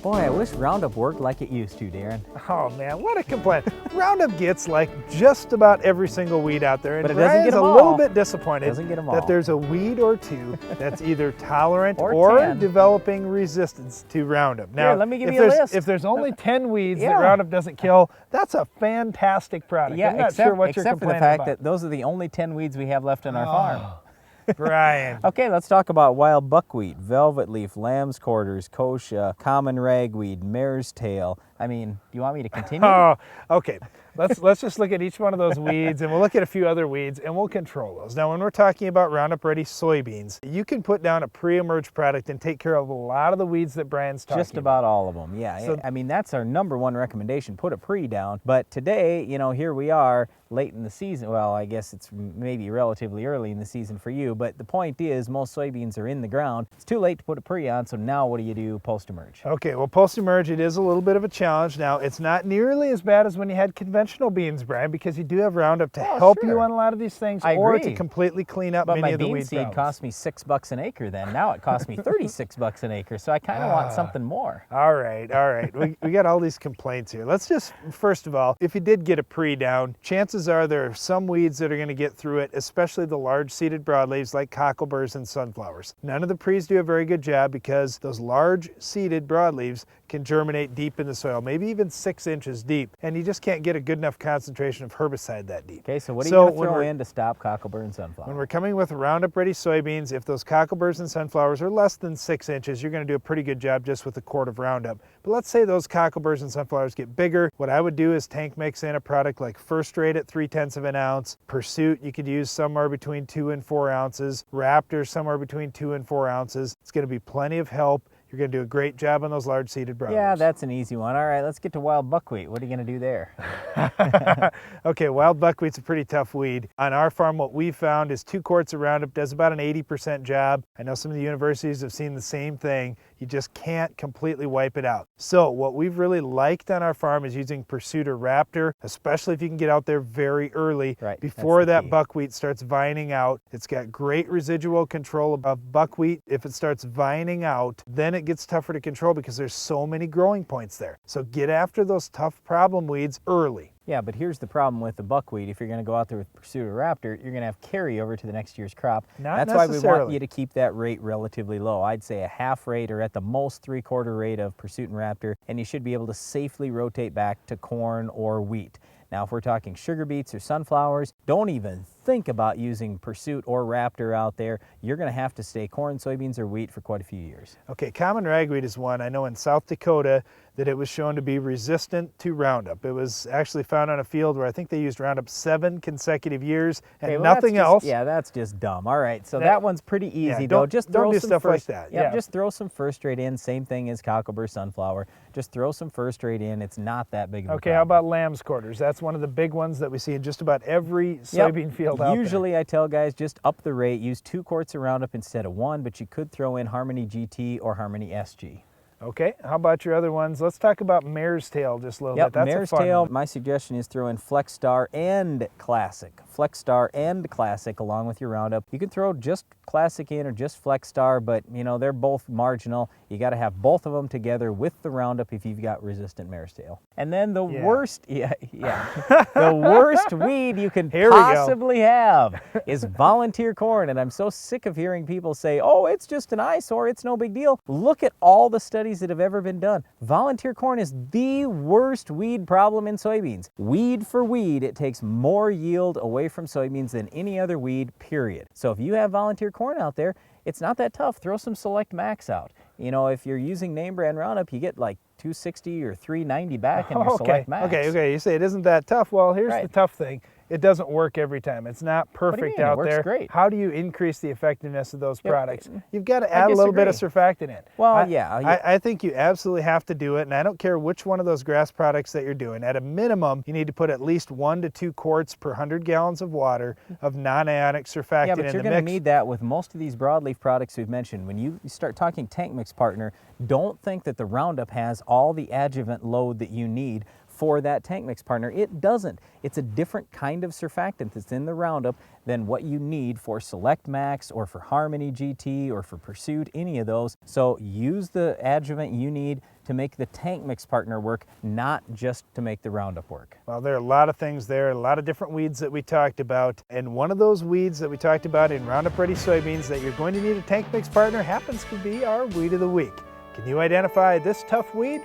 Boy, I wish Roundup worked like it used to, Darren. Oh man, what a complaint. Roundup gets like just about every single weed out there, and But it doesn't get Brian's them a all. little bit disappointed Doesn't get them all. that there's a weed or two that's either tolerant Or 10. developing resistance to Roundup. Now, Here, let me give if you a there's, list. if there's only 10 weeds Yeah. that Roundup doesn't kill, that's a fantastic product. Yeah, I'm not except, sure what you're except for the complaining fact about. that those are the only 10 weeds we have left on our farm. Brian. Okay, let's talk about wild buckwheat, velvet leaf, lamb's quarters, kochia, common ragweed, mare's tail. I mean, do you want me to continue? Oh, okay. Let's just look at each one of those weeds, and we'll look at a few other weeds, and we'll control those. Now, when we're talking about Roundup Ready Soybeans, you can put down a pre-emerge product and take care of a lot of the weeds that Brian's talking Just about all of them, yeah. So- I mean, that's our #1 recommendation, put a pre down. But today, you know, here we are late in the season. Well, I guess it's maybe relatively early in the season for you, but the point is most soybeans are in the ground. It's too late to put a pre on, so now what do you do post-emerge? Okay, well, post-emerge, it is a little bit of a challenge. Now, it's not nearly as bad as when you had conventional beans, Brian, because you do have Roundup to help you sure. on a lot of these things, I or agree. to completely clean up But many my of the bean weed seed problems. cost me $6 an acre then. Now it costs me $36 an acre, so I kind of want something more. All right. We got all these complaints here. Let's just, first of all, if you did get a pre down, chances are there are some weeds that are going to get through it, especially the large seeded broadleaves like cockleburrs and sunflowers. None of the pre's do a very good job because those large seeded broadleaves can germinate deep in the soil, maybe even 6 inches deep, and you just can't get a good enough concentration of herbicide that deep. Okay, so what are you going to throw in to stop cockleburr and sunflower? When we're coming with Roundup Ready Soybeans, if those cockleburrs and sunflowers are less than 6 inches, you're going to do a pretty good job just with a quart of Roundup. But let's say those cockleburrs and sunflowers get bigger. What I would do is tank mix in a product like First Rate at 3/10 of an ounce. Pursuit, you could use somewhere between 2 and 4 ounces. Raptor, somewhere between 2 and 4 ounces. It's going to be plenty of help. You're going to do a great job on those large seeded broadleaves. Yeah, that's an easy one. All right, let's get to wild buckwheat. What are you going to do there? Okay, wild buckwheat's a pretty tough weed. On our farm, what we found is 2 quarts of Roundup does about an 80% job. I know some of the universities have seen the same thing. You just can't completely wipe it out. So what we've really liked on our farm is using Pursuit or Raptor, especially if you can get out there very early, Right, before that's the that key. buckwheat starts vining out. It's got great residual control of buckwheat. If it starts vining out, then it gets tougher to control because there's so many growing points there. So get after those tough problem weeds early. Yeah, but here's the problem with the buckwheat. If you're going to go out there with Pursuit or Raptor, you're going to have carryover to the next year's crop. Not That's why we want necessarily. you to keep that rate relatively low. I'd say a half rate or at the most 3/4 rate of Pursuit and Raptor, and you should be able to safely rotate back to corn or wheat. Now, if we're talking sugar beets or sunflowers, don't even think about using Pursuit or Raptor out there. You're going to have to stay corn, soybeans, or wheat for quite a few years. Okay, common ragweed is one. I know in South Dakota that it was shown to be resistant to Roundup. It was actually found on a field where I think they used Roundup 7 consecutive years and Okay, well, nothing that's else. just, yeah, that's just dumb. All right, so that one's pretty easy, don't- though. Just don't throw do some stuff like first, that, Yeah, yeah. just throw some First Rate in. Same thing as cockleburr, sunflower. Just throw some First Rate in. It's not that big of a Okay, problem. how about lamb's quarters? That's one of the big ones that we see in just about every soybean field out there. Usually I tell guys just up the rate. Use 2 quarts of Roundup instead of 1, but you could throw in Harmony GT or Harmony SG. Okay, how about your other ones? Let's talk about mare's tail just a little Yep, bit. That's mare's a fun tail. one. My suggestion is throw in Flex Star and Classic. Flex Star and Classic along with your Roundup. You can throw just Classic in or just Flex Star, but you know they're both marginal. You got to have both of them together with the Roundup if you've got resistant mare's tail. And then the worst, the worst weed you can Here we go. possibly have is volunteer corn. And I'm so sick of hearing people say, "Oh, it's just an eyesore. It's no big deal." Look at all the studies that have ever been done. Volunteer corn is the worst weed problem in soybeans. Weed for weed, it takes more yield away from soybeans than any other weed, period. So if you have volunteer corn out there, it's not that tough. Throw some Select Max out. You know, if you're using name brand Roundup, you get like 260 or 390 back in your Select Max. Okay. You say it isn't that tough. Well, here's Right. the tough thing. It doesn't work every time. It's not do you perfect mean? It out works there. great. How do you increase the effectiveness of those Yep. products? You've got to add a little bit of surfactant in. Well, I think you absolutely have to do it, and I don't care which one of those grass products that you're doing. At a minimum, you need to put at least 1 to 2 quarts per 100 gallons of water of non-ionic surfactant Yeah, but in you're the going to mix. need that with most of these broadleaf products we've mentioned. When you start talking tank mix partner, don't think that the Roundup has all the adjuvant load that you need for that tank mix partner. It doesn't. It's a different kind of surfactant that's in the Roundup than what you need for Select Max or for Harmony GT or for Pursuit, any of those. So use the adjuvant you need to make the tank mix partner work, not just to make the Roundup work. Well, there are a lot of things there, a lot of different weeds that we talked about, and one of those weeds that we talked about in Roundup Ready Soybeans that you're going to need a tank mix partner happens to be our Weed of the Week. Can you identify this tough weed?